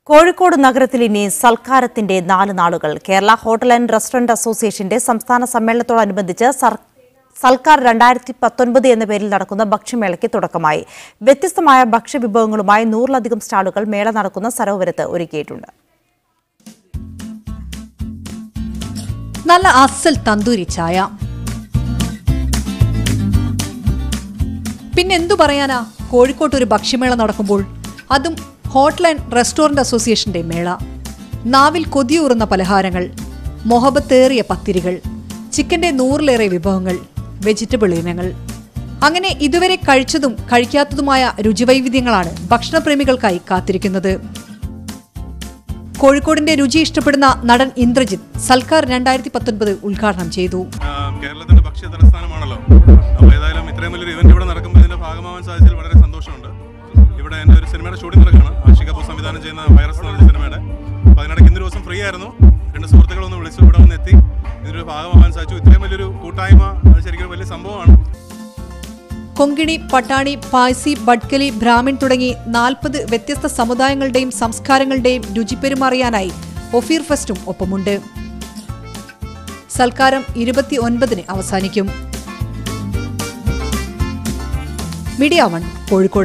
കോഴിക്കോട് നഗരത്തിൽ ഇനി സൽക്കാരത്തിന്റെ 4 നാളുകൾ. കേരള ഹോട്ടൽ ആൻഡ് റെസ്റ്റോറന്റ് അസോസിയേഷന്റെ സംസ്ഥാന സമ്മേളനത്തോടനുബന്ധിച്ച് സൽക്കാർ 2019 എന്ന പേരിൽ നടക്കുന്ന ഭക്ഷ്യമേളയ്ക്ക് തുടക്കമായി. വ്യത്യസ്തമായ ഭക്ഷ്യവിഭവങ്ങളുമായി 100-ലധികം സ്റ്റാളുകൾ മേള നടക്കുന്ന സരോവരത്ത് ഒരുക്കിയിട്ടുണ്ട്. നല്ല അസൽ തന്തൂരി ചായ, പിന്നെന്തു പറയാനാ കോഴിക്കോട്ട് ഒരു ഭക്ഷ്യമേള നടക്കുമ്പോൾ, അതും ഹോട്ടൽ ആൻഡ് റെസ്റ്റോറന്റ് അസോസിയേഷന്റെ മേള. നാവിൽ കൊതിയൂറുന്ന പലഹാരങ്ങൾ, മൊഹബത്തേറിയ പത്തിരികൾ, ചിക്കന്റെ 100-ലേറെ വിഭവങ്ങൾ, വെജിറ്റബിൾ ഇനങ്ങൾ, അങ്ങനെ ഇതുവരെ കഴിച്ചതും കഴിക്കാത്തതുമായ രുചിവൈവിധ്യങ്ങളാണ് ഭക്ഷണപ്രേമികൾക്കായി കാത്തിരിക്കുന്നത്. കോഴിക്കോടിന്റെ രുചി ഇഷ്ടപ്പെടുന്ന നടൻ ഇന്ദ്രജിത്ത് സൽക്കാർ 2019 ഉദ്ഘാടനം ചെയ്തു. കേരളത്തിന്റെ ഭക്ഷ്യ തലസ്ഥാനമാണല്ലോ, അപ്പോൾ ഏതായാലും ഇത്രയും വലിയൊരു ഇവന്റ് ഇവിടെ നടക്കുമ്പോൾ ഇതിന്റെ ഭാഗമാവാൻ സാധിച്ചതിൽ വളരെ സന്തോഷമുണ്ട്. ഇവിടെ എൻ്റെ ഒരു സിനിമയുടെ ഷൂട്ടിംഗ് നടക്കുകയാണ്. ആഷിഖ് കപൂർ സംവിധാനം ചെയ്യുന്ന വൈറസ് എന്ന സിനിമയുടെ. അപ്പോൾ അതിനിടയ്ക്ക് ഇന്നൊരു ദിവസം ഫ്രീ ആയിരുന്നു. 2 സുഹൃത്തുക്കളൊന്ന് വിളിച്ചു, ഇവിടെ വന്ന് എത്തി ഇതിനൊരു ഭാഗമാവാൻ സാധിച്ചു. ഇത്രയും വലിയൊരു കൂട്ടായ്മ അത് ശരിക്കും വലിയ സംഭവമാണ്. കൊങ്കിണി, പട്ടാണി, പായ്സി, ബഡ്കലി, ബ്രാഹ്മിൺ തുടങ്ങി 40 വ്യത്യസ്ത സമുദായങ്ങളുടെയും സംസ്കാരങ്ങളുടെയും രുചിപ്പെരുമാറിയാനായി ഒഫീർ ഫെസ്റ്റും ഒപ്പമുണ്ട്. സൽക്കാരം 29-ന് അവസാനിക്കും. മീഡിയ 1 കോഴിക്കോട്.